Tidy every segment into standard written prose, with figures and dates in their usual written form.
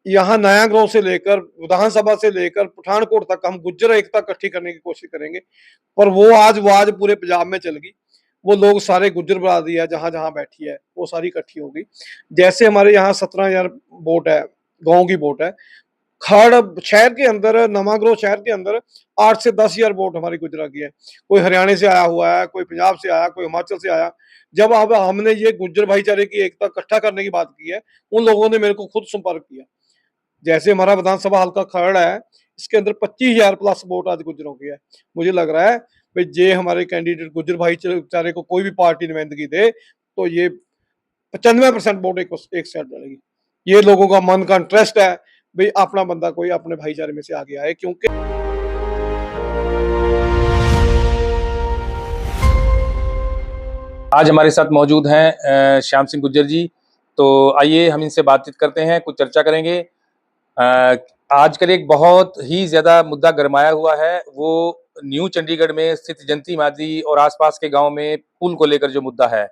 यहाँ नया गांव से लेकर विधानसभा से लेकर पठानकोट तक हम गुज्जर एकता इकट्ठी करने की कोशिश करेंगे। पर वो आज पूरे पंजाब में चल गई। वो लोग सारे गुज्जर बरादरी है जहां जहां बैठी है वो सारी इकट्ठी हो गई। जैसे हमारे यहाँ 17,000 वोट है, गांव की वोट है। खड़ शहर के अंदर, नवाग्रोह शहर के अंदर 8 से 10 हजार वोट हमारी गुजरा की है। कोई हरियाणा से आया हुआ है, कोई पंजाब से आया, कोई हिमाचल से आया। जब अब हमने ये गुज्जर भाईचारे की एकता इकट्ठा करने की बात की है, उन लोगों ने मेरे को खुद संपर्क किया। जैसे हमारा विधानसभा हल्का खरड़ है, इसके अंदर 25,000 प्लस वोट आज गुज्जरों की है। मुझे लग रहा है भाई ये हमारे कैंडिडेट गुज्जर भाईचारे को कोई भी पार्टी नुमाइंदगी दे तो ये 95% वोट एक साइड डालेगी। ये लोगों का मन का इंटरेस्ट है भाई अपना बंदा कोई अपने भाईचारे में से आगे आए, क्योंकि आज हमारे साथ मौजूद हैं श्याम सिंह गुज्जर जी। तो आइए हम इनसे बातचीत करते हैं, कुछ चर्चा करेंगे। आजकल एक बहुत ही ज़्यादा मुद्दा गरमाया हुआ है, वो न्यू चंडीगढ़ में स्थित जंती मादी और आसपास के गांव में पुल को लेकर जो मुद्दा है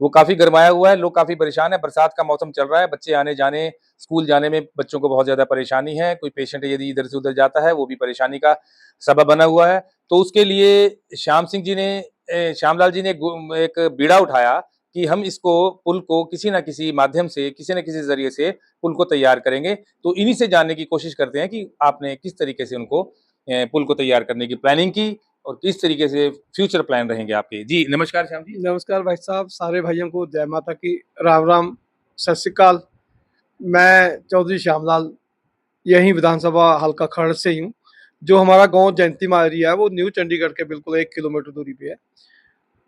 वो काफ़ी गरमाया हुआ है। लोग काफ़ी परेशान हैं, बरसात का मौसम चल रहा है, बच्चे आने जाने, स्कूल जाने में बच्चों को बहुत ज़्यादा परेशानी है। कोई पेशेंट यदि इधर से उधर जाता है वो भी परेशानी का सबब बना हुआ है। तो उसके लिए श्यामलाल जी ने एक बीड़ा उठाया कि हम इसको पुल को किसी न किसी माध्यम से, किसी न किसी ज़रिए से पुल को तैयार करेंगे। तो इन्हीं से जानने की कोशिश करते हैं कि आपने किस तरीके से उनको पुल को तैयार करने की प्लानिंग की और किस तरीके से फ्यूचर प्लान रहेंगे आपके। जी, नमस्कार श्याम जी। नमस्कार भाई साहब, सारे भाइयों को जय माता की, राम राम, सत श्री अकाल। मैं चौधरी श्यामलाल यही विधानसभा हल्का खरड़ से ही हूँ। जो हमारा गांव जयंती माजरी है वो न्यू चंडीगढ़ के बिल्कुल 1 किलोमीटर दूरी पे है।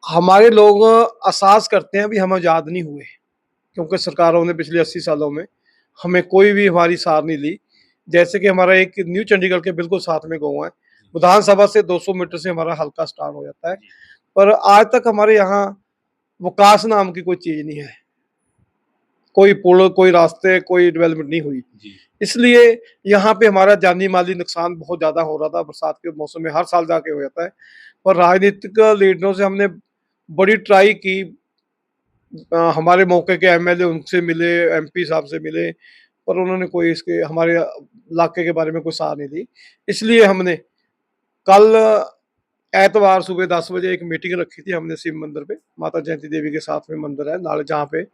हमारे लोग एहसास करते हैं भी हम आज़ाद नहीं हुए, क्योंकि सरकारों ने पिछले 80 सालों में हमें कोई भी हमारी सार नहीं ली। जैसे कि हमारा एक न्यू चंडीगढ़ के बिल्कुल साथ में गाँव है, विधानसभा से 200 मीटर से हमारा हल्का स्टार्ट हो जाता है। पर आज तक हमारे यहाँ विकास नाम की कोई चीज़ नहीं है, कोई पुल, कोई रास्ते, कोई डेवलपमेंट नहीं हुई। इसलिए यहाँ पे हमारा जानी माली नुकसान बहुत ज़्यादा हो रहा था। बरसात के मौसम में हर साल जाके हो जाता है। पर राजनीतिक लीडरों से हमने बड़ी ट्राई की। हमारे मौके के एमएलए उनसे मिले, एमपी साहब से मिले, पर उन्होंने कोई इसके हमारे इलाके के बारे में कोई सार नहीं दी। इसलिए हमने कल एतवार सुबह 10 बजे एक मीटिंग रखी थी हमने शिव मंदिर पे, माता जयंती देवी के साथ में मंदिर है नाले जहाँ पे,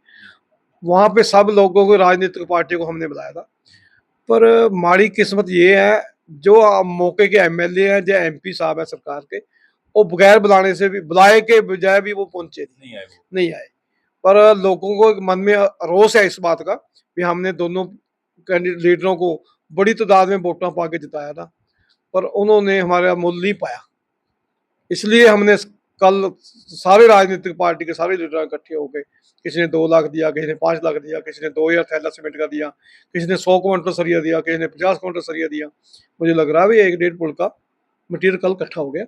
वहाँ पे सब लोगों को, राजनीतिक पार्टी को हमने बुलाया था। पर माड़ी किस्मत ये है, जो मौके के एमएलए हैं या एमपी साहब है सरकार के, वो बगैर बुलाने से भी, बुलाए के बजाय भी वो पहुंचे नहीं आए। पर लोगों को मन में रोष है इस बात का कि हमने दोनों कैंडिडेट लीडरों को बड़ी तादाद में वोटां पा के जिताया था, पर उन्होंने हमारा मूल नहीं पाया। इसलिए हमने कल सारे राजनीतिक पार्टी के सारे लीडर इकट्ठे हो गए। किसी ने 2 लाख दिया, किसी ने 5 लाख दिया, किसी ने 2,000 थैला सीमेंट का दिया, किसी ने 100 क्विंटल सरिया दिया, किसी ने 50 क्विंटल सरिया दिया। मुझे लग रहा है भी 1 डेढ़ पुल का मटीरियल कल इकट्ठा हो गया।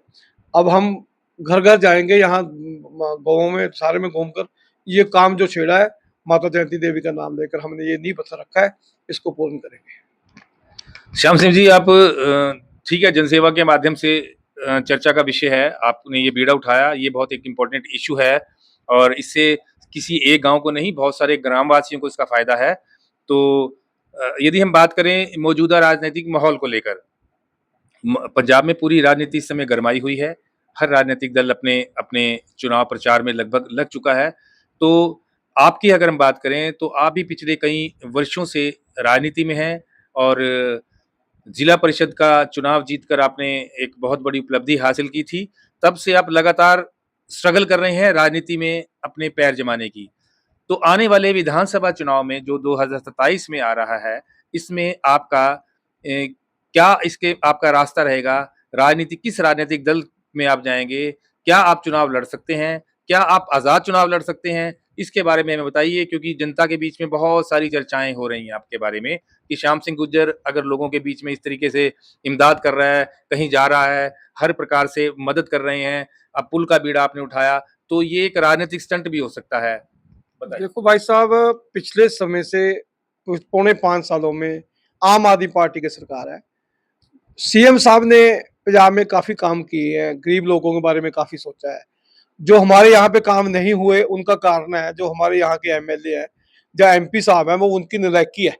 अब हम घर घर जाएंगे, यहाँ गाँव में सारे में घूमकर ये काम जो छेड़ा है माता जयंती देवी का नाम लेकर, हमने ये नींव पत्थर रखा है, इसको पूर्ण करेंगे। श्याम सिंह जी, आप ठीक है, जनसेवा के माध्यम से चर्चा का विषय है, आपने ये बीड़ा उठाया, ये बहुत एक इम्पोर्टेंट इश्यू है और इससे किसी एक गांव को नहीं, बहुत सारे ग्रामवासियों को इसका फायदा है। तो यदि हम बात करें मौजूदा राजनीतिक माहौल को लेकर, पंजाब में पूरी राजनीति इस समय गरमाई हुई है। हर राजनीतिक दल अपने अपने चुनाव प्रचार में लगभग लग चुका है। तो आपकी अगर हम बात करें तो आप भी पिछले कई वर्षों से राजनीति में हैं और जिला परिषद का चुनाव जीतकर आपने एक बहुत बड़ी उपलब्धि हासिल की थी। तब से आप लगातार स्ट्रगल कर रहे हैं राजनीति में अपने पैर जमाने की। तो आने वाले विधानसभा चुनाव में जो 2027 में आ रहा है, इसमें आपका क्या इसके आपका रास्ता रहेगा? किस राजनीतिक दल में आप जाएँगे? क्या आप चुनाव लड़ सकते हैं? क्या आप आज़ाद चुनाव लड़ सकते हैं? इसके बारे में हमें बताइए, क्योंकि जनता के बीच में बहुत सारी चर्चाएँ हो रही हैं आपके बारे में कि श्याम सिंह गुज्जर अगर लोगों के बीच में इस तरीके से इमदाद कर रहा है, कहीं जा रहा है, हर प्रकार से मदद कर रहे हैं, अब पुल का बीड़ा आपने उठाया, तो ये एक राजनीतिक स्टंट भी हो सकता है। बताइए। देखो भाई साहब, पिछले समय से कुछ पौने 5 सालों में आम आदमी पार्टी की सरकार है। सीएम साहब ने पंजाब में काफी काम किए हैं, गरीब लोगों के बारे में काफी सोचा है। जो हमारे यहाँ पे काम नहीं हुए उनका कारण है जो हमारे यहाँ के एमएलए हैं या एमपी साहब हैं, वो उनकी नालायकी है।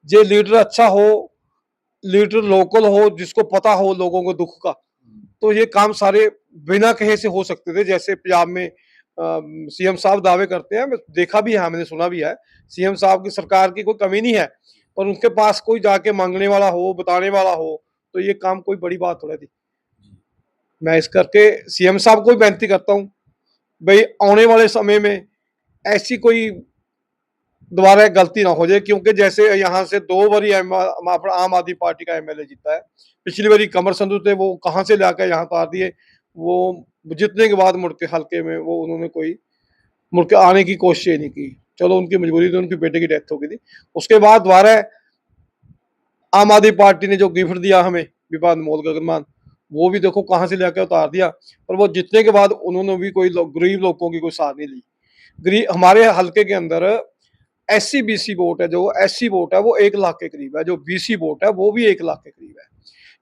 जे लीडर अच्छा हो, लीडर लोकल हो, जिसको पता हो लोगों को दुख का, तो ये काम सारे बिना कहे से हो सकते थे। जैसे पंजाब में सीएम साहब दावे करते हैं, देखा भी है, हमने सुना भी है, सीएम साहब की सरकार की कोई कमी नहीं है, पर उनके पास कोई जाके मांगने वाला हो, बताने वाला हो, तो ये काम कोई बड़ी बात थोड़ी थी। मैं इस करके सीएम साहब को भी बेनती करता हूँ, भाई आने वाले समय में ऐसी कोई दोबारा गलती ना हो जाए, क्योंकि जैसे यहाँ से 2 बारी आम आदमी पार्टी का एमएलए जीता है। पिछली बारी कमर संधू थे, वो कहाँ से लाकर यहाँ उतार दिए। वो जीतने के बाद मुड़ के हल्के में वो उन्होंने कोई मुड़ के आने की कोशिश ही नहीं की। चलो उनकी मजबूरी थी, उनके बेटे की डेथ हो गई थी। उसके बाद दोबारा आम आदमी पार्टी ने जो गिफ्ट दिया हमें, विवाद अनमोल गगनमान, वो भी देखो कहाँ से लेकर उतार दिया। पर वो जीतने के बाद उन्होंने भी कोई गरीब लोगों की कोई साथ नहीं ली। गरीब हमारे हल्के के अंदर एससी बीसी वोट है, जो एससी वोट है वो 1 लाख के करीब है, जो बीसी वोट है वो भी 1 लाख के करीब है।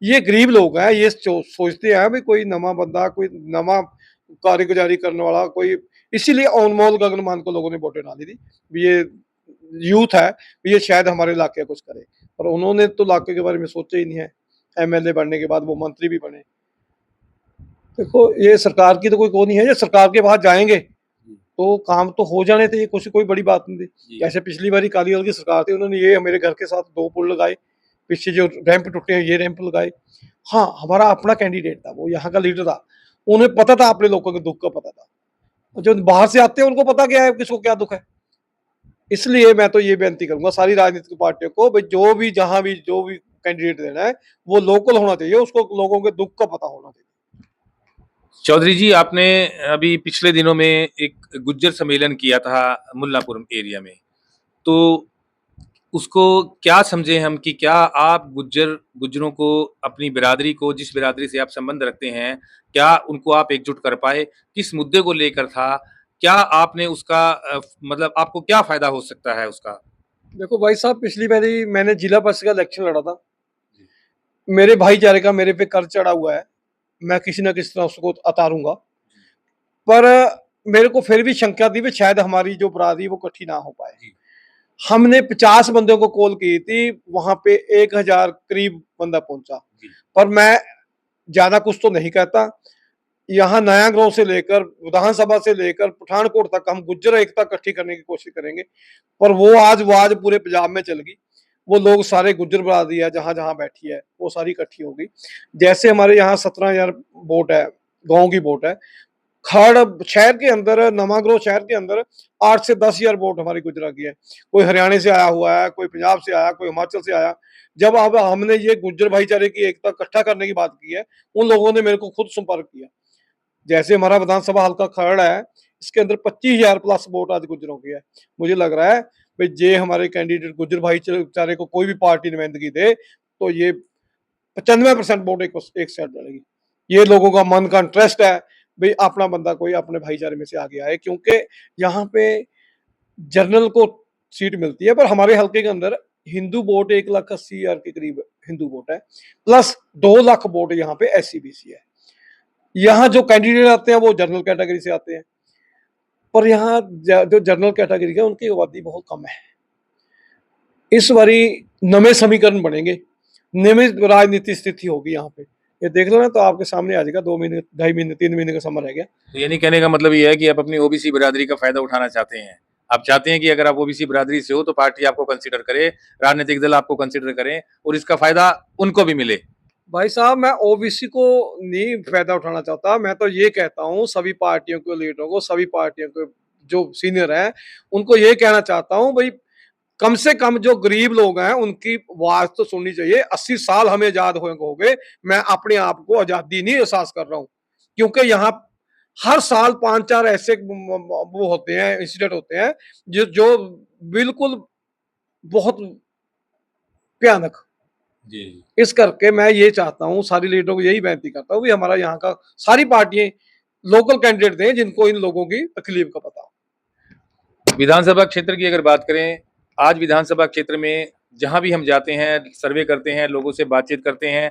ये गरीब लोग हैं, ये सोचते हैं भाई कोई नवा बंदा, कोई नवा कारगुजारी करने वाला कोई, इसीलिए अनमोल गगनमान को लोगों ने वोटें डाली थी। ये यूथ है, ये शायद हमारे इलाके कुछ करे, पर उन्होंने तो इलाके के बारे में सोचा ही नहीं है। एमएलए बनने के बाद वो मंत्री भी बने। देखो ये सरकार की तो कोई वो नहीं है, ये सरकार के बाद जाएंगे तो काम तो हो जाने थे, ये कुछ कोई बड़ी बात नहीं थी। जैसे पिछली बारी अकाली दल की सरकार थी, उन्होंने ये मेरे घर के साथ 2 पुल लगाए, पीछे जो रैंप टूटे हैं ये रैंप लगाए। हाँ, हमारा अपना कैंडिडेट था, वो यहाँ का लीडर था, उन्हें पता था, अपने लोगों के दुख का पता था। जो बाहर से आते हैं उनको पता क्या है किसको क्या दुख है। इसलिए मैं तो ये बेनती करूंगा सारी राजनीतिक पार्टियों को, भाई जो भी जहां भी जो भी कैंडिडेट देना है वो लोकल होना चाहिए, उसको लोगों के दुख का पता होना चाहिए। चौधरी जी, आपने अभी पिछले दिनों में एक गुज्जर सम्मेलन किया था मुल्लापुर एरिया में, तो उसको क्या समझे हम कि क्या आप गुज्जरों को, अपनी बिरादरी को, जिस बिरादरी से आप संबंध रखते हैं, क्या उनको आप एकजुट कर पाए? किस मुद्दे को लेकर था? क्या आपने उसका मतलब आपको क्या फ़ायदा हो सकता है उसका? देखो भाई साहब, पिछली बारी मैंने जिला परिषद का इलेक्शन लड़ा था। मेरे भाईचारे का मेरे पे कर्ज चढ़ा हुआ है, मैं किसी ना किसी तरह उसको उतारूंगा। पर मेरे को फिर भी शंका थी कि शायद हमारी जो बरादरी वो इकट्ठी ना हो पाए। हमने 50 बंदों को कॉल की थी, वहां पे 1000 करीब बंदा पहुंचा। पर मैं ज्यादा कुछ तो नहीं कहता। यहाँ नया गांव से लेकर विधानसभा से लेकर पठानकोट तक हम गुज्जर एकता इकट्ठी करने की कोशिश करेंगे। पर वो आज पूरे पंजाब में चल गई। वो लोग सारे गुज्जर बरादरी है, जहां जहां बैठी है वो सारी इकट्ठी हो गई। जैसे हमारे यहाँ 17,000 वोट है, गाँव की वोट है। खड़ शहर के अंदर, नवाग्रोह शहर के अंदर 8 से 10 हजार वोट हमारी गुजरा की है। कोई हरियाणा से आया हुआ है, कोई पंजाब से आया, कोई हिमाचल से आया। जब अब हमने ये गुज्जर भाईचारे की एकता इकट्ठा करने की बात की है, उन लोगों ने मेरे को खुद संपर्क किया। जैसे हमारा विधानसभा हल्का खरड़ है, इसके अंदर 25,000 प्लस वोट आज गुज्जरों की है। मुझे लग रहा है भाई जे हमारे कैंडिडेट गुज्जर भाईचारे को कोई भी पार्टी नुमाइंदगी दे, तो ये 95% वोट एक साइड डालेगी। ये लोगों का मन का इंटरेस्ट है भाई, अपना बंदा कोई अपने भाईचारे में से आगे आए, क्योंकि यहाँ पे जर्नल को सीट मिलती है, पर हमारे हल्के के अंदर हिंदू वोट 1,80,000 के करीब हिंदू वोट है, प्लस 2 लाख वोट यहाँ पे एससी बीसी है। यहाँ जो कैंडिडेट आते हैं वो जनरल कैटेगरी से आते हैं, पर यहाँ जो जनरल कैटेगरी है उनकी आबादी बहुत कम है। इस बारी नवे समीकरण बनेंगे, नवी राजनीति स्थिति होगी यहाँ पे। ये देख लो ना, तो आपके सामने आ जाएगा। 2 महीने, 2.5 महीने, 3 महीने का समय रह गया। तो यानी कहने का मतलब ये है कि आप अपनी ओबीसी बिरादरी का फ़ायदा उठाना चाहते हैं। आप चाहते हैं कि अगर आप ओबीसी बिरादरी से हो तो पार्टी आपको कंसिडर करे, राजनीतिक दल आपको कंसिडर करें और इसका फ़ायदा उनको भी मिले। भाई साहब, मैं ओबीसी को नहीं फायदा उठाना चाहता। मैं तो ये कहता हूँ सभी पार्टियों के लीडरों को, सभी पार्टियों के जो सीनियर हैं, उनको ये कहना चाहता हूँ भाई, कम से कम जो गरीब लोग हैं उनकी आवाज तो सुननी चाहिए। 80 साल हमें आजाद हो गए, मैं अपने आप को आजादी नहीं एहसास कर रहा हूँ, क्योंकि यहाँ हर साल 5-4 ऐसे वो होते हैं, इंसिडेंट होते हैं जो बिल्कुल बहुत भयानक। जी। इस करके मैं ये चाहता हूँ, सारी लीडरों को यही बेनती करता हूँ, हमारा यहाँ का सारी पार्टियां लोकल कैंडिडेट दें जिनको इन लोगों की तकलीफ का पता हो। विधानसभा क्षेत्र की अगर बात करें, आज विधानसभा क्षेत्र में जहाँ भी हम जाते हैं, सर्वे करते हैं, लोगों से बातचीत करते हैं,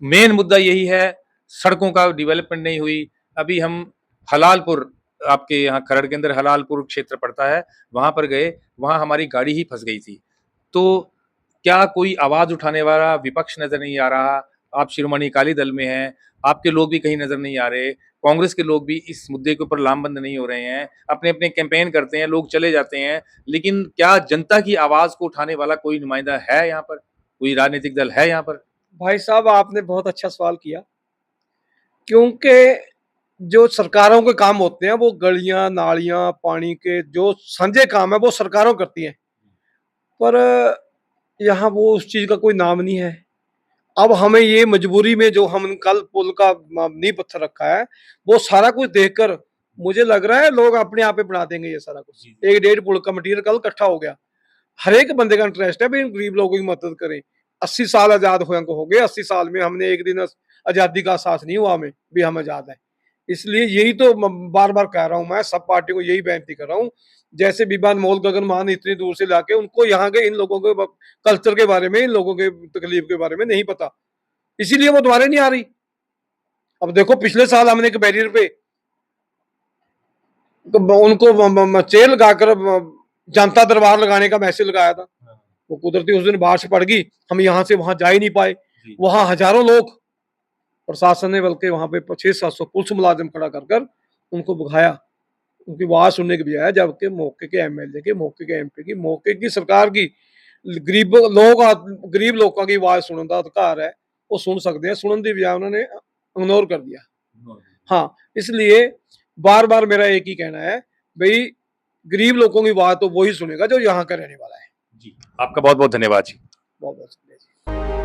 मेन मुद्दा यही है, सड़कों का डेवलपमेंट नहीं हुई। अभी हम हलालपुर, आपके यहाँ खरड़ के अंदर हलालपुर क्षेत्र पड़ता है, वहाँ पर गए, वहाँ हमारी गाड़ी ही फँस गई थी। तो क्या कोई आवाज उठाने वाला विपक्ष नजर नहीं आ रहा? आप शिरोमणि अकाली दल में हैं, आपके लोग भी कहीं नजर नहीं आ रहे, कांग्रेस के लोग भी इस मुद्दे के ऊपर लामबंद नहीं हो रहे हैं, अपने-अपने कैंपेन करते हैं, लोग चले जाते हैं, लेकिन क्या जनता की आवाज को उठाने वाला कोई नुमाइंदा है यहाँ पर? कोई राजनीतिक दल है यहाँ पर? भाई साहब आपने बहुत अच्छा सवाल किया, क्योंकि जो सरकारों के काम होते हैं वो गलियां, नालियां, पानी के जो साझे काम है वो सरकारों करती हैं, पर यहाँ वो उस चीज़ का कोई नाम नहीं है। अब हमें ये मजबूरी में जो हम कल पुल का नींव पत्थर रखा है, वो सारा कुछ देखकर मुझे लग रहा है लोग अपने आप ही बना देंगे ये सारा कुछ। जी। 1 डेढ़ पुल का मटीरियल कल इकट्ठा हो गया। हर एक बंदे का इंटरेस्ट है भाई गरीब लोगों की मदद करें। 80 साल आज़ाद हुए को हो गए, 80 साल में हमने एक दिन आज़ादी का एहसास नहीं हुआ हमें, भी हम आज़ाद हैं। इसलिए यही तो बार-बार कह रहा हूँ मैं, सब पार्टी को यही बेनती कर रहा हूँ, जैसे विभा अनमोल गगन मान इतनी दूर से लाके उनको यहाँ के इन लोगों के कल्चर के बारे में, इन लोगों के तकलीफ के बारे में नहीं पता। इसीलिए वो दोबारा नहीं आ रही। अब देखो पिछले साल हमने एक बैरियर पे उनको चेयर लगाकर जनता दरबार लगाने का मैसेज लगाया था। वो कुदरती उस दिन बारिश पड़ गई, हम यहाँ से वहां जा ही नहीं पाए। वहां हजारों लोग, प्रशासन ने बल्कि वहां पे 600-700 पुलिस मुलाजिम खड़ा कर कर उनको भगाया, उनकी आवाज सुनने के बजाय, जबकि मौके के एमएलए की, मौके के एमपी की, मौके की सरकार की गरीब लोगों की आवाज सुनने का अधिकार है, वो सुन सकते हैं, सुनने की बजाय उन्होंने इग्नोर कर दिया। हाँ, इसलिए बार बार मेरा एक ही कहना है भाई, गरीब लोगों की बात तो वही सुनेगा जो यहाँ का रहने वाला है। जी, आपका बहुत-बहुत धन्यवाद जी। बहुत बहुत शुक्रिया जी।